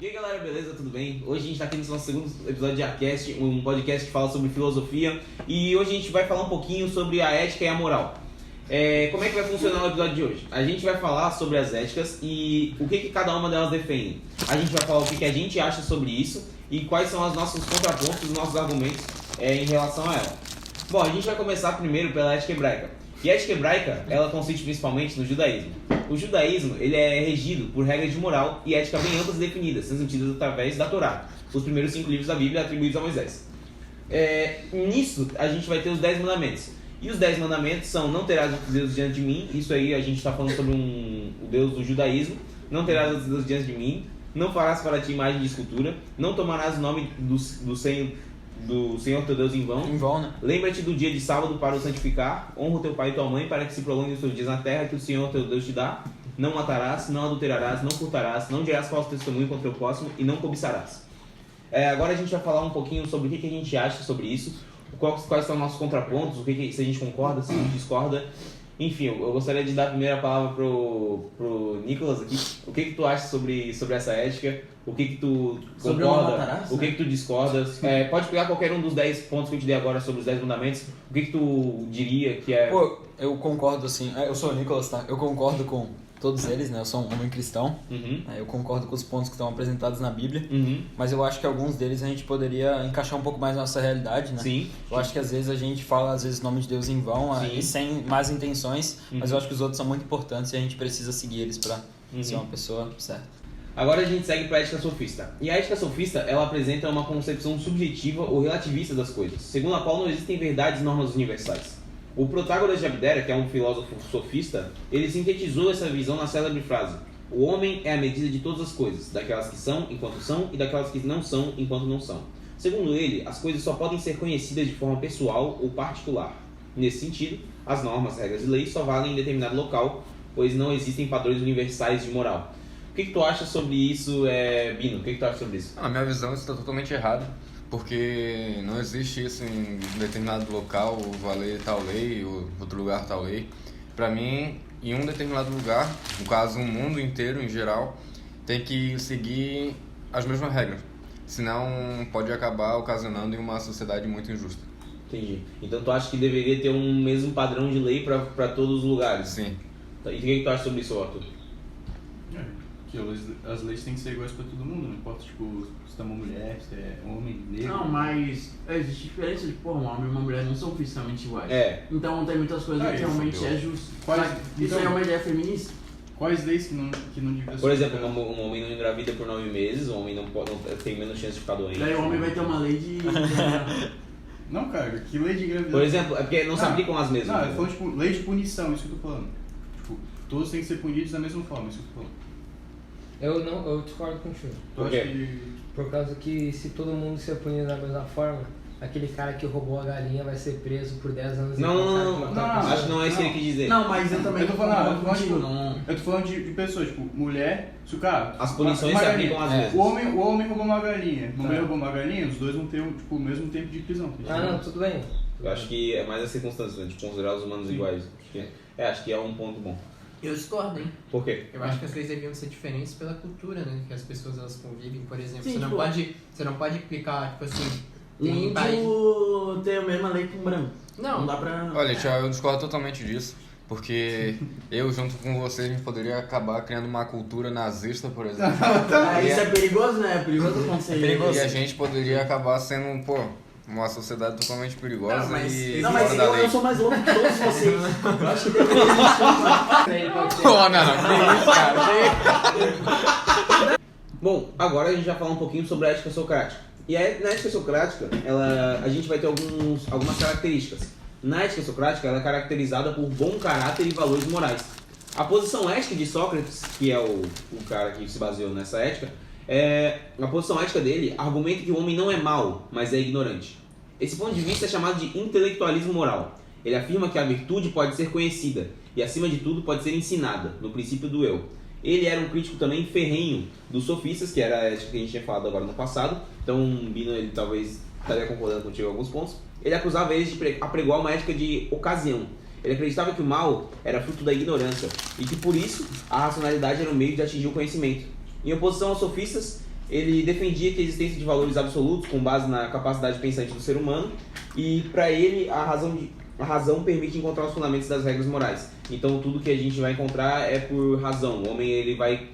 E aí galera, beleza? Tudo bem? Hoje a gente tá aqui no nosso segundo episódio de Arcast, um podcast que fala sobre filosofia. E hoje a gente vai falar um pouquinho sobre a ética e a moral. Como é que vai funcionar o episódio de hoje? A gente vai falar sobre as éticas e o que cada uma delas defende. A gente vai falar o que a gente acha sobre isso e quais são os nossos contrapontos, os nossos argumentos em relação a ela. Bom, a gente vai começar primeiro pela ética hebraica. E a ética hebraica, ela consiste principalmente no judaísmo. O judaísmo, ele é regido por regras de moral e ética bem amplas e definidas, sendo sentidas através da Torá, os primeiros 5 livros da Bíblia atribuídos a Moisés. Nisso, a gente vai ter os 10 mandamentos. E os 10 mandamentos são: não terás outros deuses diante de mim. Isso aí a gente está falando sobre o Deus do judaísmo. Não terás outros deuses diante de mim. Não farás para ti imagem de escultura. Não tomarás o nome do Senhor teu Deus em vão. Né? Lembra-te do dia de sábado para o santificar. Honra o teu pai e tua mãe para que se prolonguem os teus dias na terra que o Senhor teu Deus te dá. Não matarás, não adulterarás, não furtarás, não dirás falso testemunho contra o teu próximo e não cobiçarás. Agora a gente vai falar um pouquinho sobre o que a gente acha sobre isso, quais são os nossos contrapontos, se a gente concorda, se a gente discorda. Enfim, eu gostaria de dar a primeira palavra pro Nicolas aqui. O que tu acha sobre essa ética? O que tu concorda? O que tu discorda? Pode pegar qualquer um dos 10 pontos que eu te dei agora sobre os 10 fundamentos. O que tu diria que é... Pô, eu concordo assim. Eu sou o Nicolas, tá? Eu concordo com todos eles, né? Eu sou um homem cristão. Eu concordo com os pontos que estão apresentados na Bíblia. Mas eu acho que alguns deles a gente poderia encaixar um pouco mais na nossa realidade, né? Sim. Eu acho que às vezes a gente fala o nome de Deus em vão e sem más intenções, mas eu acho que os outros são muito importantes e a gente precisa seguir eles pra ser uma pessoa certa. Agora a gente segue para a ética sofista. E a ética sofista, ela apresenta uma concepção subjetiva ou relativista das coisas, segundo a qual não existem verdades e normas universais. O Protágoras de Abdera, que é um filósofo sofista, ele sintetizou essa visão na célebre frase: o homem é a medida de todas as coisas, daquelas que são enquanto são e daquelas que não são enquanto não são. Segundo ele, as coisas só podem ser conhecidas de forma pessoal ou particular. Nesse sentido, as normas, regras e leis só valem em determinado local, pois não existem padrões universais de moral. O que tu acha sobre isso, Bino? O que tu acha sobre isso? Na minha visão, isso está totalmente errado, porque não existe isso em determinado local, valer tal lei, ou outro lugar tal lei. Para mim, em um determinado lugar, no caso, o mundo inteiro em geral, tem que seguir as mesmas regras, senão pode acabar ocasionando em uma sociedade muito injusta. Entendi. Então tu acha que deveria ter um mesmo padrão de lei para todos os lugares? Sim. E o que tu acha sobre isso, Arthur? Que as leis têm que ser iguais pra todo mundo, não importa tipo, se é uma mulher, se é homem, negro. Não, mas existe diferença de um homem e uma mulher não são fisicamente iguais. Então tem muitas coisas que realmente é justo. Isso aí é uma ideia feminista? Quais leis que não deveriam ser? Por exemplo, um homem não engravida por 9 meses, um homem não tem menos chance de ficar doente. Daí o homem vai ter uma lei de... Não, cara, que lei de gravidez? Por exemplo, é porque não se aplicam as mesmas. Não, eu tô falando tipo, lei de punição, isso que eu tô falando. Tipo, todos têm que ser punidos da mesma forma, isso que eu tô falando. Eu discordo contigo. Por quê? Por causa que se todo mundo ser punido da mesma forma, aquele cara que roubou a galinha vai ser preso por 10 anos. Não. Acho que não é isso que ele quis dizer. Não, mas eu também eu tô falando contigo. de pessoas, tipo, mulher, se o cara... As punições se aplicam às vezes. O homem roubou uma galinha, a mulher roubou uma galinha, os dois vão ter tipo, o mesmo tempo de prisão. Não, tudo bem. Eu acho que é mais a circunstância, né, de considerar os humanos iguais. Acho que é um ponto bom. Eu discordo, hein? Por quê? Eu acho que as leis deviam ser diferentes pela cultura, né? Que as pessoas elas convivem, por exemplo. Sim, você não pode aplicar, tipo assim... Um índio tem a mesma lei que um branco. Não dá pra... Olha, Thiago, eu discordo totalmente disso, porque eu, junto com você, a gente poderia acabar criando uma cultura nazista, por exemplo. Isso é perigoso, né? É perigoso acontecer. E a gente poderia acabar sendo, uma sociedade totalmente perigosa Não, mas fora da lei. eu sou mais louco que todos vocês. Eu acho que deveria existir não, isso, cara. Bom, agora a gente vai falar um pouquinho sobre a ética socrática. E na ética socrática, a gente vai ter algumas características. Na ética socrática, ela é caracterizada por bom caráter e valores morais. A posição ética de Sócrates, que é o cara que se baseou nessa ética, a posição ética dele argumenta que o homem não é mau, mas é ignorante. Esse ponto de vista é chamado de intelectualismo moral. Ele afirma que a virtude pode ser conhecida e, acima de tudo, pode ser ensinada, no princípio do eu. Ele era um crítico também ferrenho dos sofistas, que era a ética que a gente tinha falado agora no passado. Então, Bino, ele talvez estaria concordando contigo em alguns pontos. Ele acusava eles de apregoar uma ética de ocasião. Ele acreditava que o mal era fruto da ignorância e que, por isso, a racionalidade era um meio de atingir o conhecimento. Em oposição aos sofistas, ele defendia que a existência de valores absolutos com base na capacidade pensante do ser humano, e para ele a razão permite encontrar os fundamentos das regras morais. Então tudo que a gente vai encontrar é por razão. O homem ele vai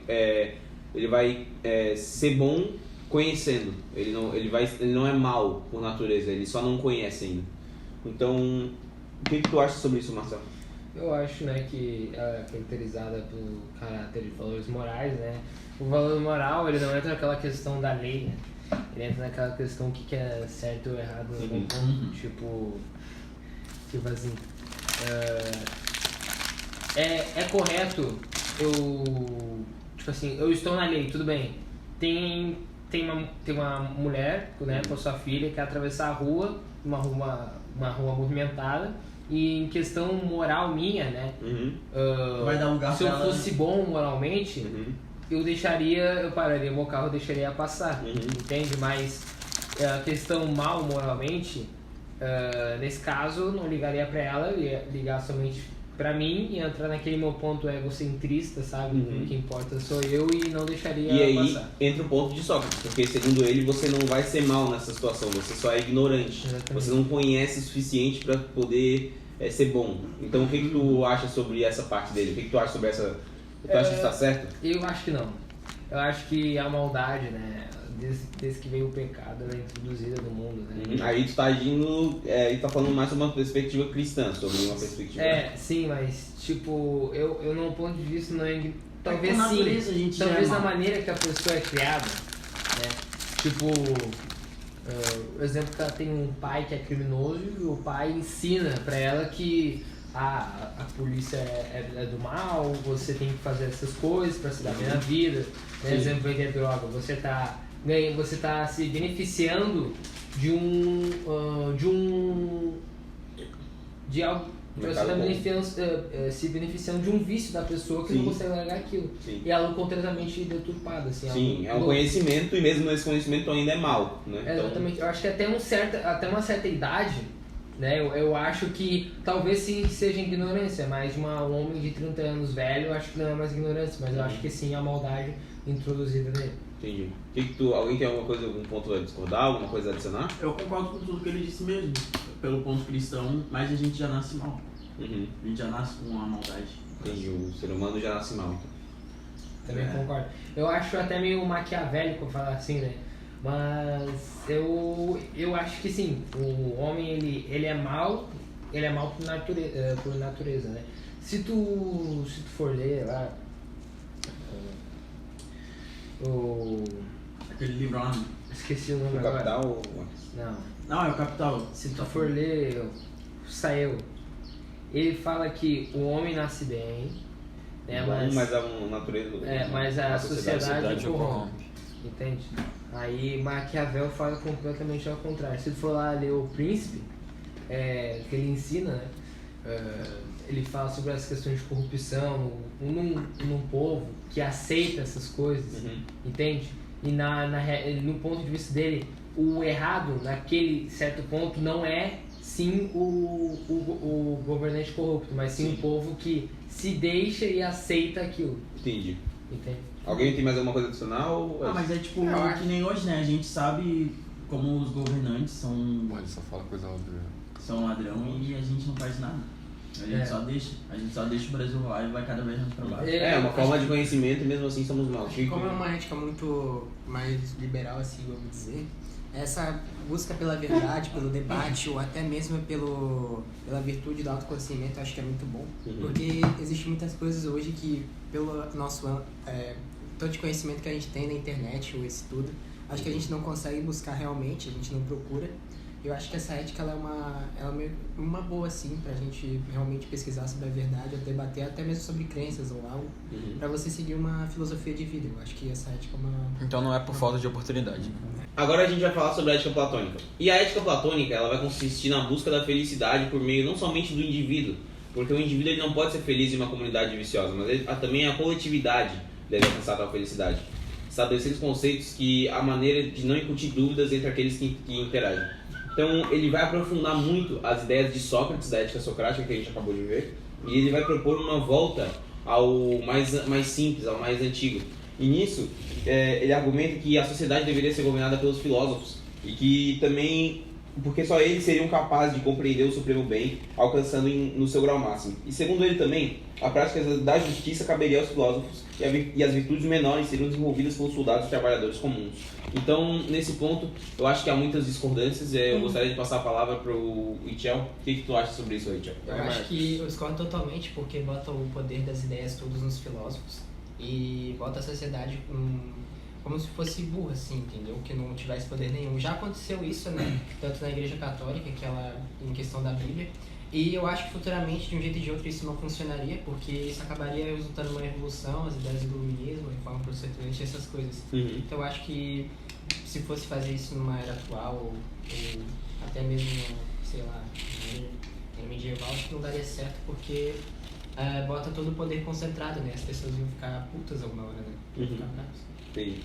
ser bom conhecendo. Ele não é mau por natureza, ele só não conhece ainda. Então, o que tu acha sobre isso, Marcelo? Eu acho, né, que ela é caracterizada pelo caráter de valores morais, né? O valor moral, ele não entra naquela questão da lei, né? Ele entra naquela questão do que é certo ou errado no ponto, tipo assim, é correto eu estou na lei, tudo bem, tem uma mulher, né, com a sua filha que quer atravessar a rua, uma rua movimentada, e em questão moral minha, né, vai dar lugar se eu fosse bom moralmente, eu pararia o meu carro e deixaria ela passar, entende? Mas a questão mal moralmente, nesse caso, eu não ligaria pra ela, eu ia ligar somente pra mim e entrar naquele meu ponto egocentrista, sabe? O que importa sou eu e não deixaria ela passar. E aí entra o ponto de Sócrates, porque segundo ele você não vai ser mal nessa situação, você só é ignorante. Exatamente. Você não conhece o suficiente pra poder ser bom. Então o que tu acha sobre essa parte dele? O que tu acha sobre essa... Tu acha que está certo? Eu acho que não. Eu acho que a maldade, né, desde que veio o pecado, ela é introduzida no mundo, né? Aí tu tá agindo, e tá falando mais sobre uma perspectiva cristã, sobre uma perspectiva... Sim, mas, tipo, eu não ponto de vista, não é... Talvez sim, talvez na maneira que a pessoa é criada, né? Tipo, o exemplo que ela tem um pai que é criminoso e o pai ensina pra ela que a polícia é do mal, você tem que fazer essas coisas pra se dar bem na vida, né? Exemplo, vender droga, você tá se beneficiando de algo, você tá se beneficiando de um vício da pessoa que não consegue largar aquilo. Sim. E algo completamente deturpado, assim. Sim, é um conhecimento, e mesmo esse conhecimento ainda é mal, né? Exatamente. Eu acho que até uma certa idade, né, eu acho que talvez sim seja ignorância, mas de um homem de 30 anos velho, eu acho que não é mais ignorância, mas eu acho que sim a maldade introduzida nele. Entendi. Alguém tem algum ponto a discordar, alguma coisa a adicionar? Eu concordo com tudo que ele disse mesmo, pelo ponto cristão, mas a gente já nasce mal. A gente já nasce com a maldade. Entendi, o ser humano já nasce mal, então. Também concordo. Eu acho até meio maquiavélico falar assim, né? Mas eu acho que sim, o homem ele é mal por natureza, né? Se tu for ler lá aquele livro lá, esqueci o nome agora. Capital? Não, é o Capital. Se tu for ler Saiu, ele fala que o homem nasce bem, né? Mas a natureza... mas a sociedade corrompe. Entende? Aí Maquiavel fala completamente ao contrário. Se tu for lá ler O Príncipe, que ele ensina, né? Ele fala sobre as questões de corrupção num povo que aceita essas coisas, entende? E no ponto de vista dele, o errado naquele certo ponto não é sim o governante corrupto, mas sim o povo que se deixa e aceita aquilo. Entendi. Entende? Alguém tem mais alguma coisa adicional? Mas é tipo, que nem hoje, né? A gente sabe como os governantes são... Ele só fala coisa óbvia. São ladrão e a gente não faz nada. A gente só deixa o Brasil lá e vai cada vez mais pra baixo. É uma forma de conhecimento e mesmo assim somos maus. Como é uma ética muito mais liberal, assim, vamos dizer, essa busca pela verdade, pelo debate ou até mesmo pela virtude do autoconhecimento, eu acho que é muito bom. Porque existem muitas coisas hoje que, pelo nosso tanto de conhecimento que a gente tem na internet ou esse tudo, acho que a gente não consegue buscar realmente, a gente não procura. Eu acho que essa ética ela é uma boa, assim, pra gente realmente pesquisar sobre a verdade, ou debater até mesmo sobre crenças ou algo, pra você seguir uma filosofia de vida. Eu acho que essa ética é uma... Então não é por falta de oportunidade. Agora a gente vai falar sobre a ética platônica. E a ética platônica, ela vai consistir na busca da felicidade por meio não somente do indivíduo, porque o indivíduo ele não pode ser feliz em uma comunidade viciosa, mas também a coletividade deve alcançar tal felicidade. Estabelecer os conceitos que a maneira de não incutir dúvidas entre aqueles que interagem. Então ele vai aprofundar muito as ideias de Sócrates, da ética socrática que a gente acabou de ver, e ele vai propor uma volta ao mais simples, ao mais antigo. E nisso, ele argumenta que a sociedade deveria ser governada pelos filósofos e que também, porque só eles seriam capazes de compreender o supremo bem, alcançando no seu grau máximo. E segundo ele também, a prática da justiça caberia aos filósofos e as virtudes menores seriam desenvolvidas pelos soldados e trabalhadores comuns. Então, nesse ponto, eu acho que há muitas discordâncias. Eu gostaria de passar a palavra para o Itchel. O que tu acha sobre isso, Itchel? Eu acho que eu discordo totalmente, porque bota o poder das ideias todos nos filósofos e bota a sociedade como se fosse burra, assim, entendeu? Que não tivesse poder nenhum. Já aconteceu isso, né? Tanto na Igreja Católica, que ela, em questão da Bíblia, e eu acho que futuramente, de um jeito ou de outro, isso não funcionaria, porque isso acabaria resultando numa revolução, as ideias do iluminismo, reforma protestante, essas coisas. Então eu acho que se fosse fazer isso numa era atual, ou até mesmo, sei lá, era medieval, acho que não daria certo, porque bota todo o poder concentrado, né? As pessoas iam ficar putas alguma hora, né? Ficar bravas. Entendi.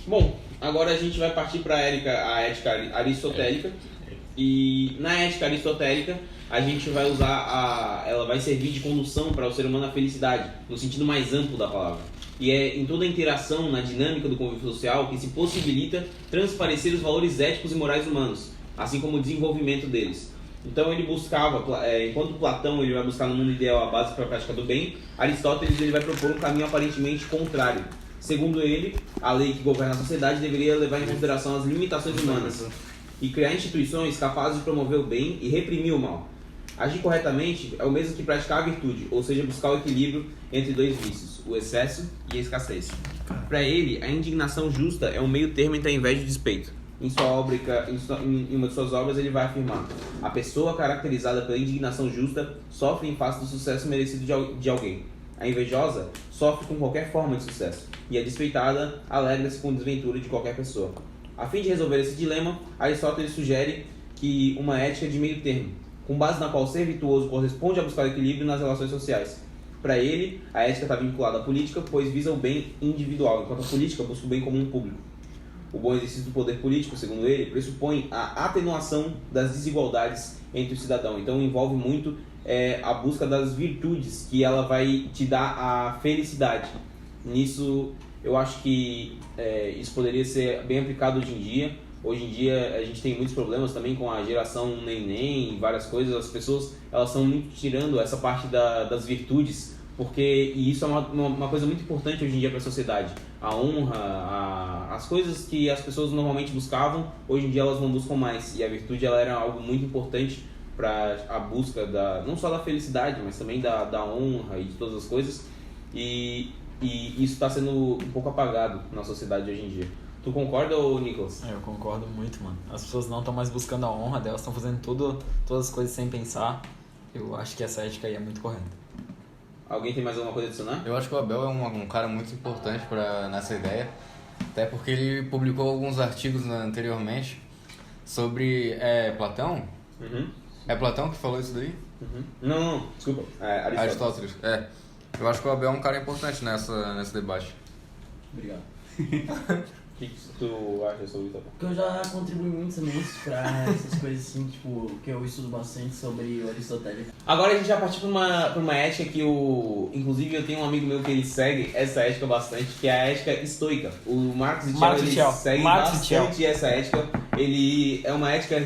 Bom, agora a gente vai partir para a ética aristotélica. E na ética aristotélica a gente vai usar ela vai servir de condução para o ser humano à felicidade, no sentido mais amplo da palavra. E é em toda a interação, na dinâmica do convívio social, que se possibilita transparecer os valores éticos e morais humanos, assim como o desenvolvimento deles. Então ele buscava, enquanto Platão ele vai buscar no mundo ideal a base para a prática do bem, Aristóteles ele vai propor um caminho aparentemente contrário. Segundo ele, a lei que governa a sociedade deveria levar em consideração as limitações humanas e criar instituições capazes de promover o bem e reprimir o mal. Agir corretamente é o mesmo que praticar a virtude, ou seja, buscar o equilíbrio entre dois vícios, o excesso e a escassez. Para ele, a indignação justa é um meio termo entre a inveja e o despeito. Em uma de suas obras ele vai afirmar: a pessoa caracterizada pela indignação justa sofre em face do sucesso merecido de alguém. A invejosa sofre com qualquer forma de sucesso, e a despeitada alegra-se com a desventura de qualquer pessoa. A fim de resolver esse dilema, Aristóteles sugere que uma ética de meio termo, com base na qual ser virtuoso corresponde a buscar equilíbrio nas relações sociais. Para ele, a ética está vinculada à política, pois visa o bem individual, enquanto a política busca o bem comum público. O bom exercício do poder político, segundo ele, pressupõe a atenuação das desigualdades entre o cidadão. Então envolve muito a busca das virtudes, que ela vai te dar a felicidade. Nisso, eu acho que isso poderia ser bem aplicado hoje em dia. Hoje em dia a gente tem muitos problemas também com a geração neném e várias coisas. As pessoas elas estão muito tirando essa parte das virtudes, e isso é uma coisa muito importante hoje em dia para a sociedade. A honra, as coisas que as pessoas normalmente buscavam, hoje em dia elas não buscam mais. E a virtude ela era algo muito importante para a busca não só da felicidade, mas também da honra e de todas as coisas. E isso está sendo um pouco apagado na sociedade hoje em dia. Tu concorda, Nicolas? Eu concordo muito, mano. As pessoas não estão mais buscando a honra delas, estão fazendo todas as coisas sem pensar. Eu acho que essa ética aí é muito correta. Alguém tem mais alguma coisa a adicionar? Eu acho que o Abel é um cara muito importante nessa ideia, até porque ele publicou alguns artigos anteriormente sobre Platão. É Platão que falou isso daí? Não, desculpa. Aristóteles. Eu acho que o Abel é um cara importante nesse debate. Obrigado. O que tu acha sobre isso? Porque eu já contribuí muito também pra essas coisas assim, tipo, que eu estudo bastante sobre o Aristóteles. Agora a gente já partiu pra uma ética que inclusive eu tenho um amigo meu que ele segue essa ética bastante, que é a ética estoica. O Marcos Itchel segue bastante essa ética. Ele é uma ética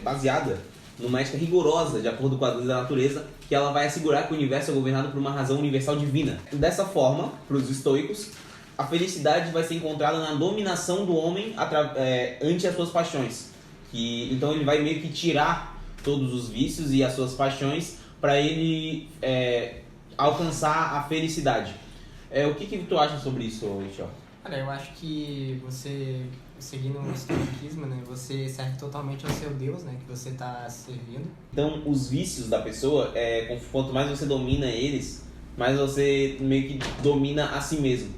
baseada numa ética rigorosa, de acordo com as leis da natureza, que ela vai assegurar que o universo é governado por uma razão universal divina. Dessa forma, para os estoicos, a felicidade vai ser encontrada na dominação do homem ante as suas paixões. Então ele vai meio que tirar todos os vícios e as suas paixões para ele alcançar a felicidade. O que tu acha sobre isso, Michel? Cara, eu acho que você, seguindo o estoicismo, né, você serve totalmente ao seu Deus, né, que você está servindo. Então, os vícios da pessoa, quanto mais você domina eles, mais você meio que domina a si mesmo.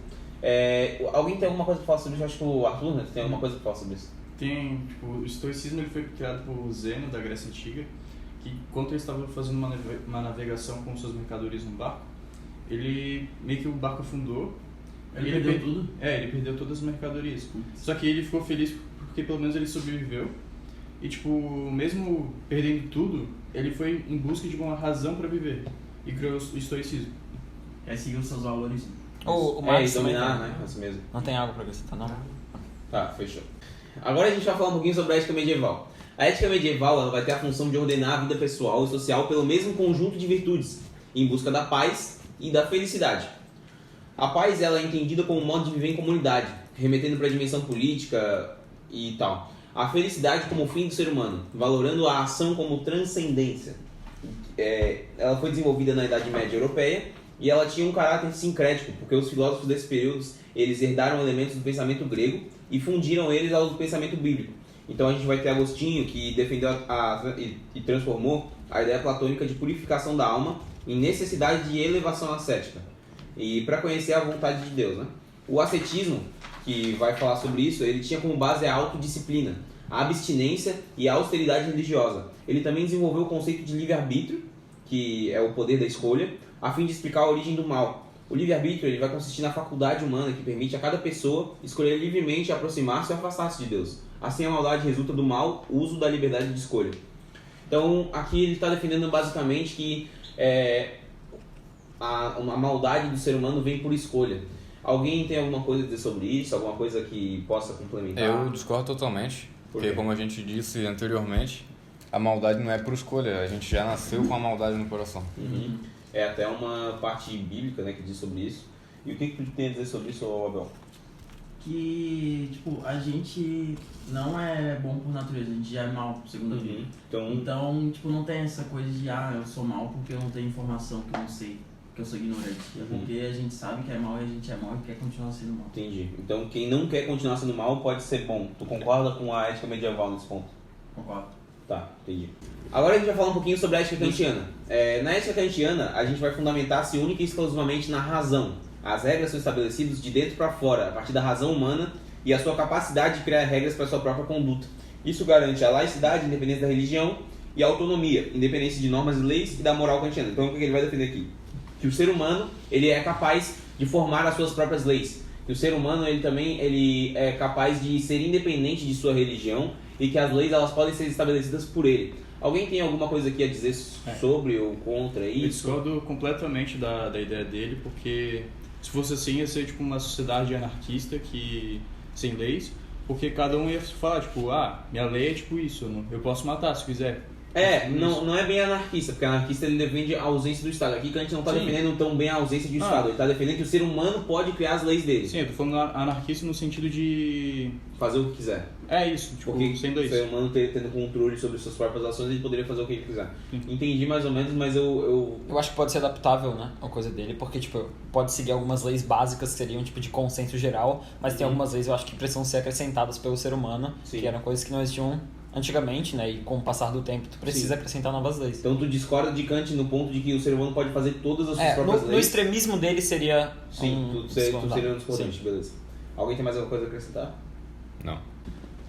Alguém tem alguma coisa para falar sobre isso? Eu acho que o Arthur, né, tem alguma coisa para falar sobre isso. Tem, o estoicismo ele foi criado por Zeno, da Grécia Antiga, que quando ele estava fazendo uma navegação com suas mercadorias no barco, meio que o barco afundou. Ele perdeu tudo? Ele perdeu todas as mercadorias. Só que ele ficou feliz porque pelo menos ele sobreviveu. E mesmo perdendo tudo, ele foi em busca de uma razão para viver. E criou o estoicismo. Seguiu seus valores. O Marx dominar, né? Assim mesmo. Não tem algo pra acrescentar, não? Tá, fechou. Agora a gente vai falar um pouquinho sobre a ética medieval. A ética medieval ela vai ter a função de ordenar a vida pessoal e social pelo mesmo conjunto de virtudes, em busca da paz e da felicidade. A paz ela é entendida como um modo de viver em comunidade, remetendo para a dimensão política e tal. A felicidade como o fim do ser humano, valorando a ação como transcendência. Ela foi desenvolvida na Idade Média Europeia e ela tinha um caráter sincrético, porque os filósofos desse período eles herdaram elementos do pensamento grego e fundiram eles ao do pensamento bíblico. Então a gente vai ter Agostinho, que defendeu e transformou a ideia platônica de purificação da alma em necessidade de elevação ascética. E para conhecer a vontade de Deus, né? O ascetismo, que vai falar sobre isso, ele tinha como base a autodisciplina, a abstinência e a austeridade religiosa. Ele também desenvolveu o conceito de livre-arbítrio, que é o poder da escolha, a fim de explicar a origem do mal. O livre-arbítrio ele vai consistir na faculdade humana que permite a cada pessoa escolher livremente aproximar-se ou afastar-se de Deus. Assim a maldade resulta do mau uso da liberdade de escolha. Então aqui ele está defendendo basicamente que a maldade do ser humano vem por escolha. Alguém tem alguma coisa a dizer sobre isso? Alguma coisa que possa complementar? Eu discordo totalmente, porque como a gente disse anteriormente, a maldade não é por escolha, a gente já nasceu com a maldade no coração. Uhum. É até uma parte bíblica, né, que diz sobre isso. E o que tu tem a dizer sobre isso, Abel? Que, tipo, a gente não é bom por natureza, a gente já é mal, segundo a Bíblia. Então, tipo, não tem essa coisa de, eu sou mal porque eu não tenho informação que eu não sei, que eu sou ignorante. É porque a gente sabe que é mal e a gente é mal e quer continuar sendo mal. Entendi. Então, quem não quer continuar sendo mal pode ser bom. Tu concorda com a ética medieval nesse ponto? Concordo. Tá, entendi. Agora a gente vai falar um pouquinho sobre a ética kantiana. Na ética kantiana, a gente vai fundamentar-se única e exclusivamente na razão. As regras são estabelecidas de dentro para fora, a partir da razão humana e a sua capacidade de criar regras para sua própria conduta. Isso garante a laicidade, independência da religião e a autonomia, independência de normas e leis e da moral kantiana. Então o que ele vai defender aqui? Que o ser humano ele é capaz de formar as suas próprias leis. Que o ser humano ele é capaz de ser independente de sua religião e que as leis elas podem ser estabelecidas por ele. Alguém tem alguma coisa aqui a dizer sobre ou contra isso? Eu discordo completamente da ideia dele, porque se fosse assim ia ser tipo uma sociedade anarquista sem leis, porque cada um ia falar, tipo, minha lei é tipo isso, eu posso matar se quiser. Não é bem anarquista, porque anarquista ele defende a ausência do Estado. Aqui Kant não está defendendo tão bem a ausência do Estado, ele está defendendo que o ser humano pode criar as leis dele. Sim, eu tô falando anarquista no sentido de fazer o que quiser. É isso, tipo, porque sem leis. O ser humano tendo controle sobre suas próprias ações, ele poderia fazer o que ele quiser. Entendi mais ou menos, mas eu acho que pode ser adaptável, né, a coisa dele, porque tipo, pode seguir algumas leis básicas que seriam tipo de consenso geral, mas tem algumas leis eu acho que precisam ser acrescentadas pelo ser humano, que eram coisas que não existiam antigamente, né, e com o passar do tempo tu precisa acrescentar novas leis. Então tu discorda de Kant no ponto de que o ser humano pode fazer todas as suas próprias leis? No extremismo dele seria tu seria um discordante, beleza. Alguém tem mais alguma coisa a acrescentar? Não.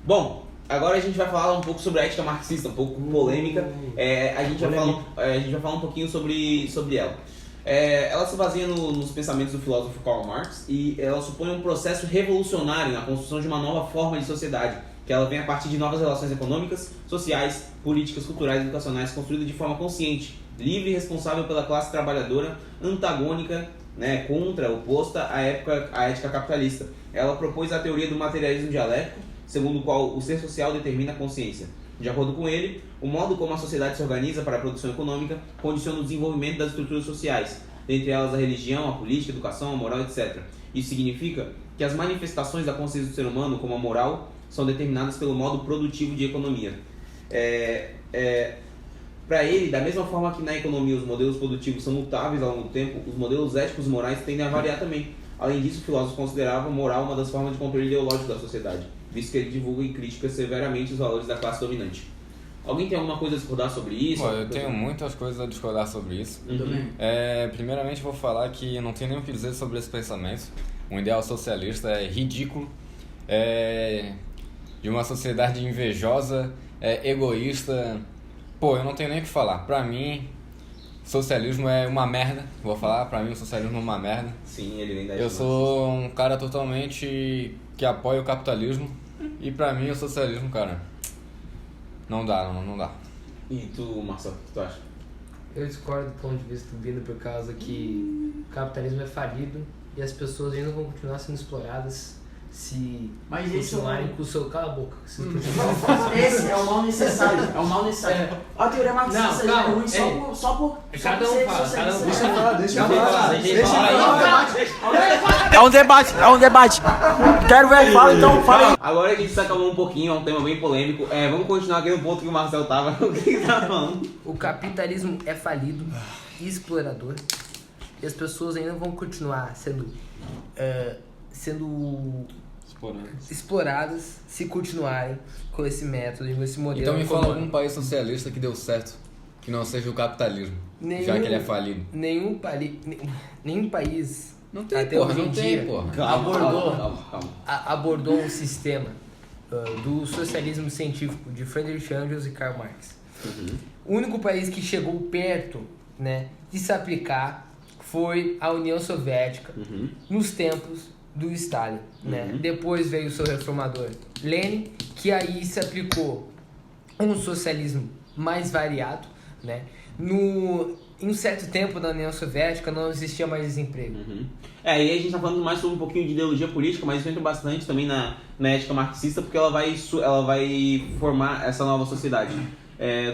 Bom, agora a gente vai falar um pouco sobre a ética marxista, um pouco polêmica. A gente vai falar um pouquinho sobre ela. Ela se baseia nos pensamentos do filósofo Karl Marx e ela supõe um processo revolucionário na construção de uma nova forma de sociedade, que ela vem a partir de novas relações econômicas, sociais, políticas, culturais e educacionais construídas de forma consciente, livre e responsável pela classe trabalhadora, antagônica, né, oposta à ética capitalista. Ela propôs a teoria do materialismo dialético, segundo o qual o ser social determina a consciência. De acordo com ele, o modo como a sociedade se organiza para a produção econômica condiciona o desenvolvimento das estruturas sociais, dentre elas a religião, a política, a educação, a moral, etc. Isso significa que as manifestações da consciência do ser humano, como a moral, são determinadas pelo modo produtivo de economia. Para ele, da mesma forma que na economia os modelos produtivos são mutáveis ao longo do tempo, os modelos éticos e morais tendem a variar também. Além disso, o filósofo considerava a moral uma das formas de controle ideológico da sociedade, visto que ele divulga e critica severamente os valores da classe dominante. Alguém tem alguma coisa a discordar sobre isso? Eu tenho muitas coisas a discordar sobre isso. Primeiramente, vou falar que eu não tenho nem o que dizer sobre esse pensamento. Um ideal socialista é ridículo, de uma sociedade invejosa, egoísta. Eu não tenho nem o que falar. Pra mim, socialismo é uma merda. Vou falar, pra mim o socialismo é uma merda. Sim, ele vem da Eu sou um cara totalmente que apoia o capitalismo. E pra mim o socialismo, cara, não dá. E tu, Marcelo, o que tu acha? Eu discordo do ponto de vista do Bino por causa que o capitalismo é falido e as pessoas ainda vão continuar sendo exploradas se continuarem com o seu... Cala a boca. Esse é o mal necessário. É o mal necessário. A teoria marxista é ruim só por... Cada um fala. Deixa eu falar. É um debate. Quero ver, fala então, fala aí. Agora a gente se acalmou um pouquinho, é um tema bem polêmico. Vamos continuar aqui no ponto que o Marcel tava. O que ele tava falando? O capitalismo é falido e explorador. E as pessoas ainda vão continuar sendo exploradas se continuarem com esse método e com esse modelo. Então me fala algum país socialista que deu certo, que não seja o capitalismo, já que ele é falido. Nenhum país não tem, até porra, hoje em dia abordou um sistema do socialismo científico de Friedrich Engels e Karl Marx. O único país que chegou perto, né, de se aplicar foi a União Soviética nos tempos do Stalin, né? Depois veio o seu reformador Lenin, que aí se aplicou um socialismo mais variado, né? Em um certo tempo na União Soviética não existia mais desemprego. E aí a gente tá falando mais sobre um pouquinho de ideologia política, mas isso entra bastante também na ética marxista, porque ela vai formar essa nova sociedade.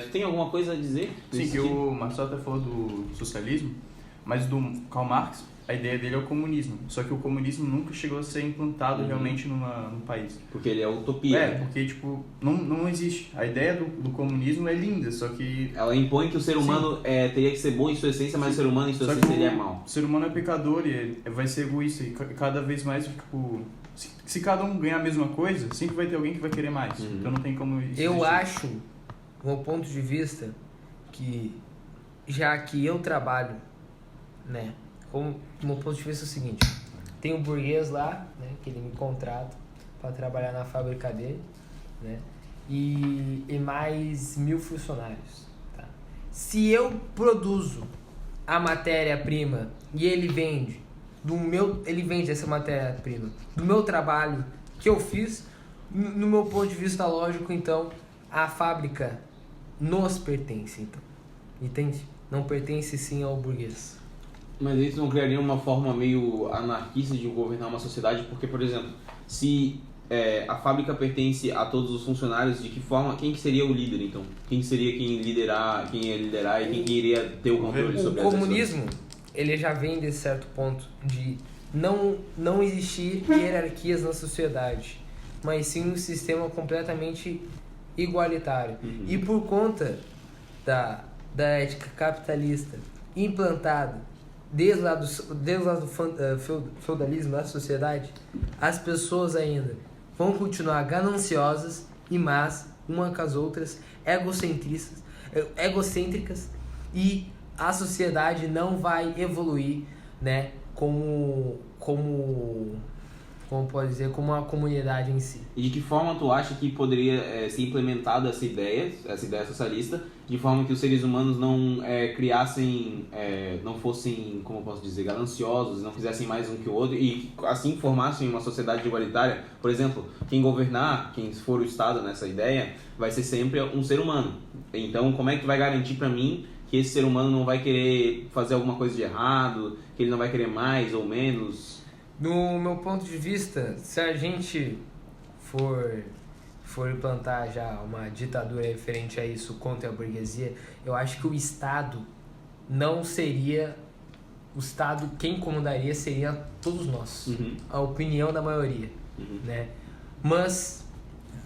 Tu tem alguma coisa a dizer? Sim, que o Marcel até falou do socialismo, mas do Karl Marx, a ideia dele é o comunismo. Só que o comunismo nunca chegou a ser implantado realmente num país. Porque ele é utopia. Porque, tipo, não existe. A ideia do comunismo é linda, só que... Ela impõe que o ser humano teria que ser bom em sua essência, mas o ser humano em sua essência ele é mau. O ser humano é pecador e ele vai ser egoísta. E cada vez mais, tipo... Se cada um ganhar a mesma coisa, sempre vai ter alguém que vai querer mais. Então não tem como... Eu acho, do meu ponto de vista, que já que eu trabalho, né... Como meu ponto de vista é o seguinte: tem um burguês lá, né, que ele me contrata para trabalhar na fábrica dele, né, e mais 1000 funcionários. Tá? Se eu produzo a matéria-prima e ele vende essa matéria-prima do meu trabalho que eu fiz, no meu ponto de vista lógico, então a fábrica nos pertence, então, entende? Não pertence sim ao burguês. Mas isso não criaria uma forma meio anarquista de governar uma sociedade? Porque, por exemplo, se a fábrica pertence a todos os funcionários, de que forma, quem que seria o líder, então? Quem seria quem ia liderar e quem iria ter o controle sobre as pessoas? O comunismo, ele já vem desse certo ponto de não existir hierarquias na sociedade, mas sim um sistema completamente igualitário. E por conta da ética capitalista implantada desde lá do feudalismo da sociedade, as pessoas ainda vão continuar gananciosas e más umas com as outras, egocêntricas, e a sociedade não vai evoluir, né, como pode dizer, como a comunidade em si. E de que forma tu acha que poderia ser implementada essa ideia socialista, de forma que os seres humanos não não fossem, como eu posso dizer, gananciosos, não fizessem mais um que o outro, e assim formassem uma sociedade igualitária? Por exemplo, quem governar, quem for o Estado nessa ideia, vai ser sempre um ser humano. Então, como é que tu vai garantir para mim que esse ser humano não vai querer fazer alguma coisa de errado, que ele não vai querer mais ou menos? No meu ponto de vista, se a gente for implantar já uma ditadura referente a isso contra a burguesia, eu acho que o Estado não seria... O Estado, quem comandaria seria todos nós. A opinião da maioria. Né? Mas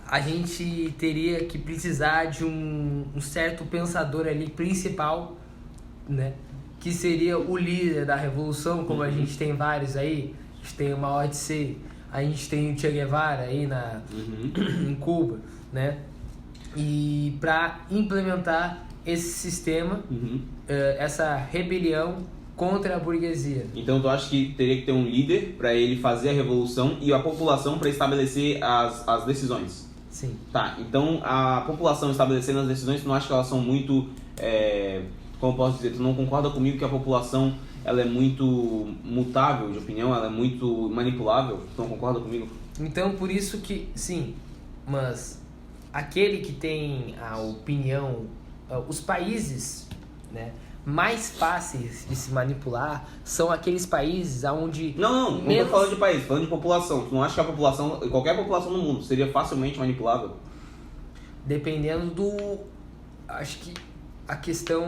a gente teria que precisar de um certo pensador ali principal, né? Que seria o líder da revolução, como a gente tem vários aí. A gente tem o Mao Tse, a gente tem o Che Guevara aí em Cuba, né? E para implementar esse sistema, essa rebelião contra a burguesia. Então tu acha que teria que ter um líder para ele fazer a revolução e a população para estabelecer as decisões? Sim. Tá, então a população estabelecendo as decisões, tu não acha que elas são muito... como eu posso dizer, tu não concorda comigo que a população ela é muito mutável de opinião, ela é muito manipulável? Tu não concorda comigo? Então, por isso que, sim, mas aquele que tem a opinião, os países, né, mais fáceis de se manipular são aqueles países onde... Não tô falando de país, falando de população. Tu não acha que a população, qualquer população no mundo, seria facilmente manipulável? Dependendo do... Acho que a questão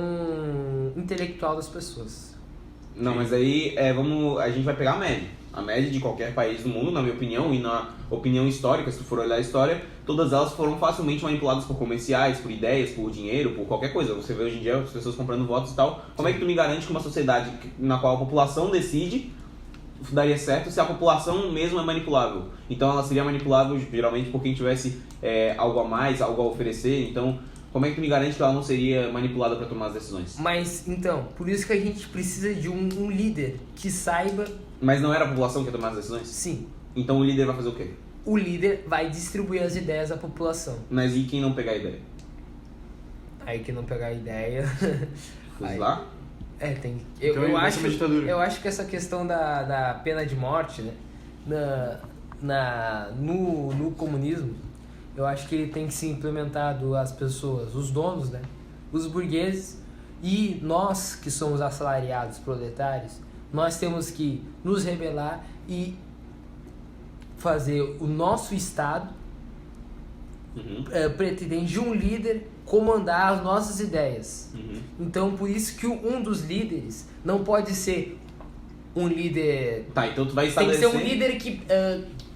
intelectual das pessoas. Não, mas aí a gente vai pegar a média. A média de qualquer país do mundo, na minha opinião, e na opinião histórica, se tu for olhar a história, todas elas foram facilmente manipuladas por comerciais, por ideias, por dinheiro, por qualquer coisa. Você vê hoje em dia as pessoas comprando votos e tal. Como é que tu me garante que uma sociedade na qual a população decide daria certo se a população mesmo é manipulável? Então ela seria manipulável geralmente por quem tivesse algo a mais, algo a oferecer. Então como é que tu me garante que ela não seria manipulada para tomar as decisões? Mas então, por isso que a gente precisa de um líder que saiba... Mas não era a população que ia tomar as decisões? Sim. Então o líder vai fazer o quê? O líder vai distribuir as ideias à população. Mas e quem não pegar a ideia? Aí quem não pegar a ideia... Fuzilar? Tem... Então eu acho que essa questão da pena de morte, né? No comunismo, eu acho que ele tem que ser implementado às pessoas, os donos, né? Os burgueses e nós que somos assalariados proletários, nós temos que nos rebelar e fazer o nosso Estado pretendente de um líder comandar as nossas ideias. Então, por isso que um dos líderes não pode ser um líder... Tá, então tu vai estabelecer... Tem que ser um líder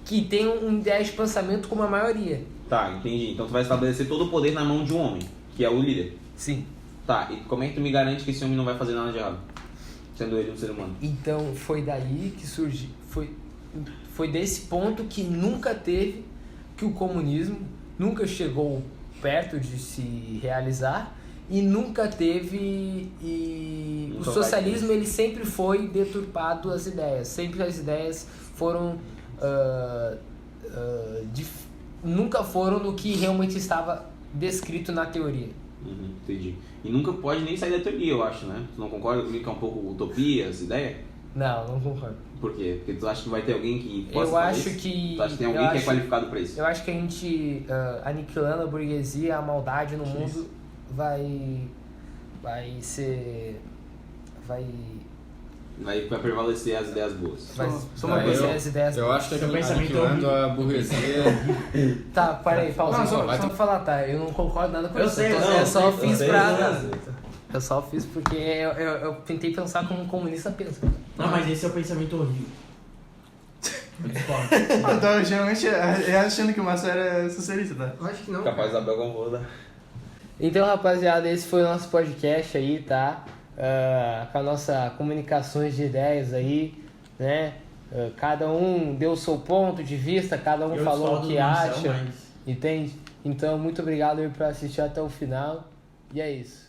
que tem um ideia de pensamento como a maioria. Tá, entendi. Então tu vai estabelecer todo o poder na mão de um homem, que é o líder. Sim. Tá, e como é que tu me garante que esse homem não vai fazer nada de errado? Sendo ele um ser humano. Então, foi daí que surgiu... Foi desse ponto que nunca teve, que o comunismo nunca chegou perto de se realizar e nunca teve... O socialismo, ele sempre foi deturpado as ideias. Sempre as ideias foram... nunca foram no que realmente estava descrito na teoria. Entendi. E nunca pode nem sair da teoria, eu acho, né? Tu não concorda comigo que é um pouco utopia essa ideia? Não concordo. Por quê? Porque tu acha que vai ter alguém que possa fazer isso? Tu acha que tem alguém que é qualificado pra isso? Eu acho que a gente, aniquilando a burguesia, a maldade no mundo, vai prevalecer as ideias boas. Eu acho que a gente aniquilando a burguesia... Tá, parei, pausa. Só pra falar, tá? Eu não concordo nada com isso. Eu só fiz porque eu tentei pensar como um comunista pensa. Não, mas esse é o pensamento horrível. Então, geralmente é achando que o Márcio era socialista, tá? Eu acho que não. Capaz da Bel Gonvoda. Então, rapaziada, esse foi o nosso podcast aí, tá? Com a nossa comunicações de ideias aí, né? Cada um deu o seu ponto de vista, cada um falou o que acha, entende? Então, muito obrigado aí por assistir até o final, e é isso.